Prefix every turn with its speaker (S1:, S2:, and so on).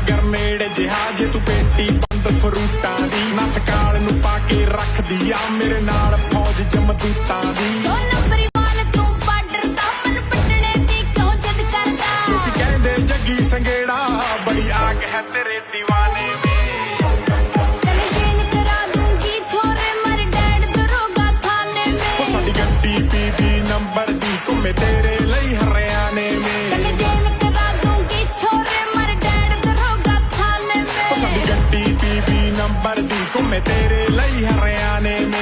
S1: ਨਗਰ ਨੇੜੇ ਜਹਾਜ਼ ਤੂੰ ਪੇਟੀ ਬੰਦ ਫਰੂਟਾਂ ਦੀ ਨੱਥ ਕਾਲ ਨੂੰ ਪਾ ਕੇ ਰੱਖਦੀ ਆ ਮੇਰੇ ਨਾਲ ਫੌਜ ਜਮਦੂਤਾਂ ਦੀ संगेड़ा बड़ी आग है तेरे दीवाने में
S2: तेरे जेल करा दूंगी छोरे मर डैड दरोगा थाने में
S1: ओ साडी गड्डी पीबी नंबर दी घुमे तेरे लई हरियाणे में
S2: तेरे जेल करा दूंगी छोरे मर डैड दरोगा थाने में
S1: ओ साडी गड्डी पीबी नंबर दी घुमे तेरे लई हरियाणे में